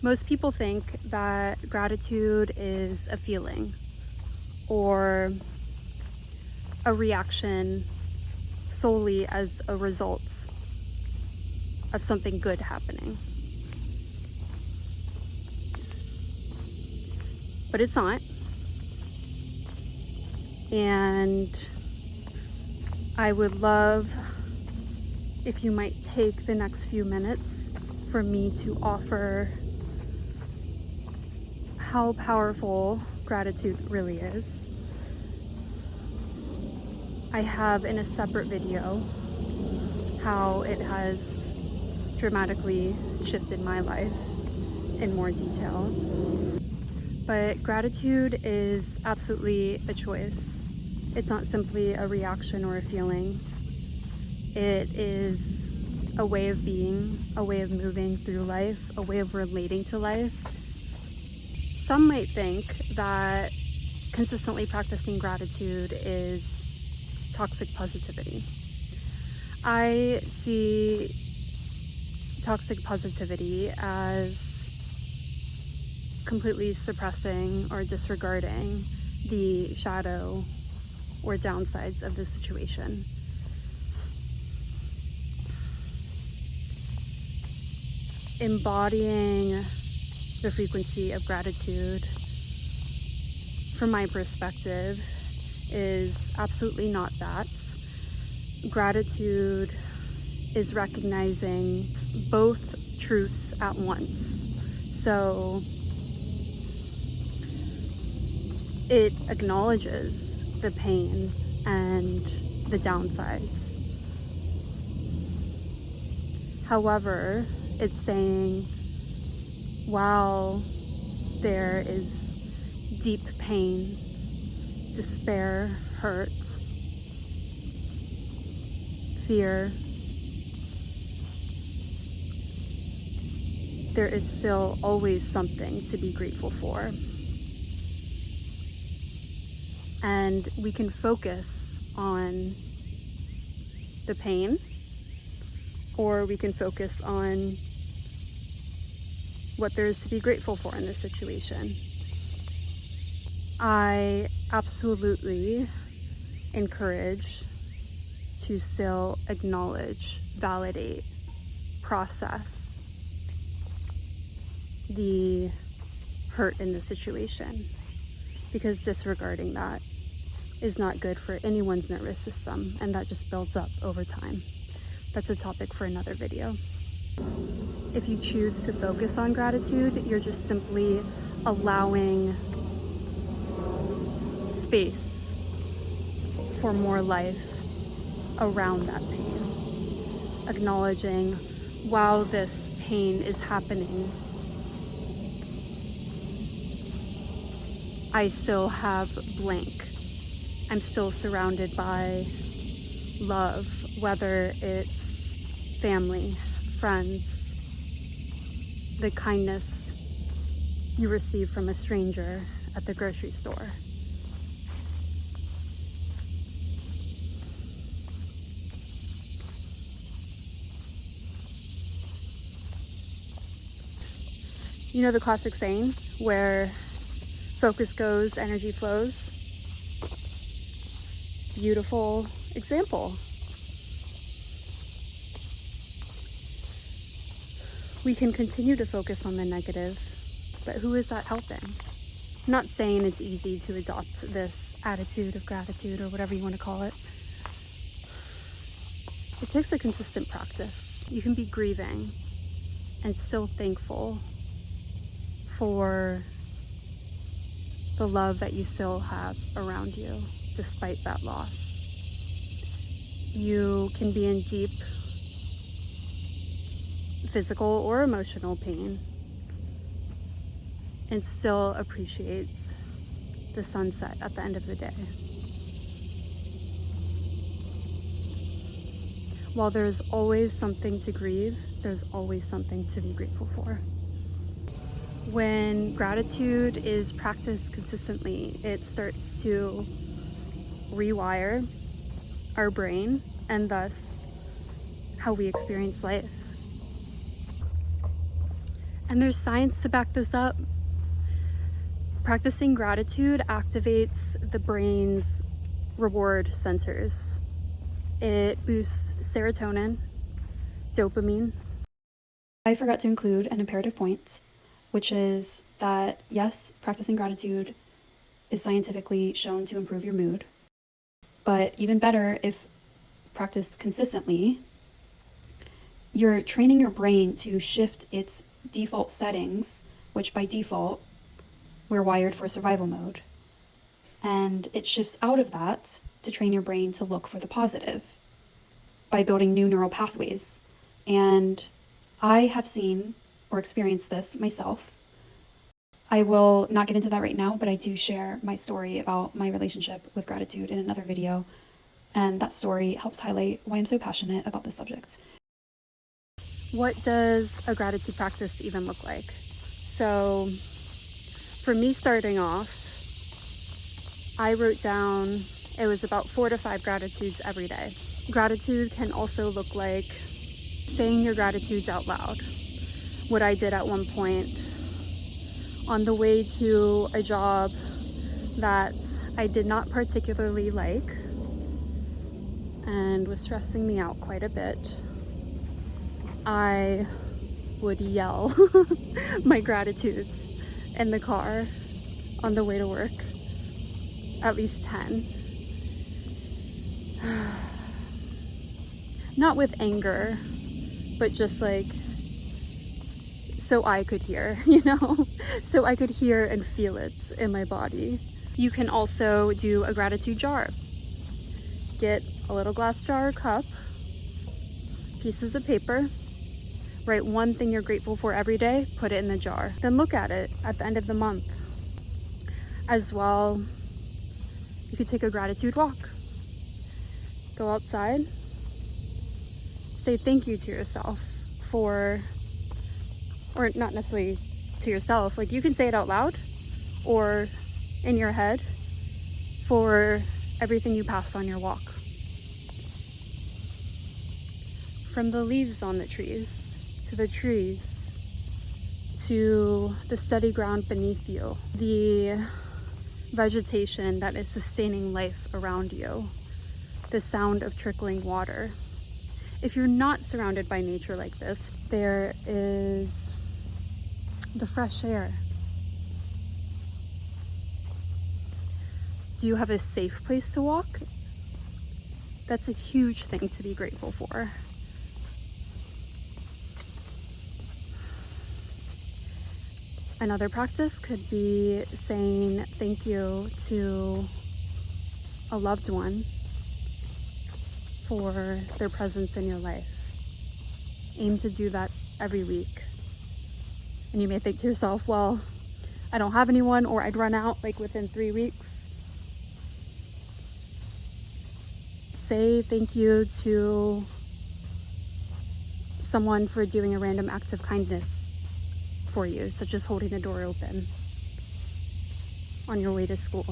Most people think that gratitude is a feeling or a reaction solely as a result of something good happening. But it's not. And I would love if you might take the next few minutes for me to offer how powerful gratitude really is. I have in a separate video how it has dramatically shifted my life in more detail. But gratitude is absolutely a choice. It's not simply a reaction or a feeling. It is a way of being, a way of moving through life, a way of relating to life. Some might think that consistently practicing gratitude is toxic positivity. I see toxic positivity as completely suppressing or disregarding the shadow or downsides of the situation. Embodying the frequency of gratitude, from my perspective, is absolutely not that. Gratitude is recognizing both truths at once. So it acknowledges the pain and the downsides. However, it's saying, while there is deep pain, despair, hurt, fear, there is still always something to be grateful for. And we can focus on the pain, or we can focus on what there is to be grateful for in this situation. I absolutely encourage to still acknowledge, validate, process the hurt in the situation, because disregarding that is not good for anyone's nervous system, and that just builds up over time. That's a topic for another video. If you choose to focus on gratitude, you're just simply allowing space for more life around that pain. Acknowledging, while this pain is happening, I still have blank. I'm still surrounded by love, whether it's family, friends, the kindness you receive from a stranger at the grocery store. You know the classic saying, where focus goes, energy flows? Beautiful example. We can continue to focus on the negative, but who is that helping? I'm not saying it's easy to adopt this attitude of gratitude, or whatever you want to call it. It takes a consistent practice. You can be grieving and still thankful for the love that you still have around you despite that loss. You can be in deep physical or emotional pain and still appreciates the sunset at the end of the day. While there's always something to grieve, there's always something to be grateful for. When gratitude is practiced consistently, it starts to rewire our brain and thus how we experience life. And there's science to back this up. Practicing gratitude activates the brain's reward centers. It boosts serotonin, dopamine. I forgot to include an imperative point, which is that yes, practicing gratitude is scientifically shown to improve your mood, but even better if practiced consistently, you're training your brain to shift its default settings, which by default, we're wired for survival mode. And it shifts out of that to train your brain to look for the positive by building new neural pathways. And I have seen or experienced this myself. I will not get into that right now, but I do share my story about my relationship with gratitude in another video. And that story helps highlight why I'm so passionate about this subject. What does a gratitude practice even look like? So for me starting off, I wrote down, it was about 4 to 5 gratitudes every day. Gratitude can also look like saying your gratitudes out loud. What I did at one point on the way to a job that I did not particularly like and was stressing me out quite a bit, I would yell my gratitudes in the car on the way to work, at least 10. Not with anger, but just like so I could hear, you know? So I could hear and feel it in my body. You can also do a gratitude jar. Get a little glass jar or cup, pieces of paper, write one thing you're grateful for every day, put it in the jar. Then look at it at the end of the month. As well, you could take a gratitude walk. Go outside, say thank you to yourself for, or not necessarily to yourself, like you can say it out loud or in your head, for everything you passed on your walk. From the leaves on the trees, to the trees, to the steady ground beneath you, the vegetation that is sustaining life around you, the sound of trickling water. If you're not surrounded by nature like this, there is the fresh air. Do you have a safe place to walk? That's a huge thing to be grateful for. Another practice could be saying thank you to a loved one for their presence in your life. Aim to do that every week. And you may think to yourself, well, I don't have anyone, or I'd run out like within 3 weeks. Say thank you to someone for doing a random act of kindness for you, such as holding the door open on your way to school.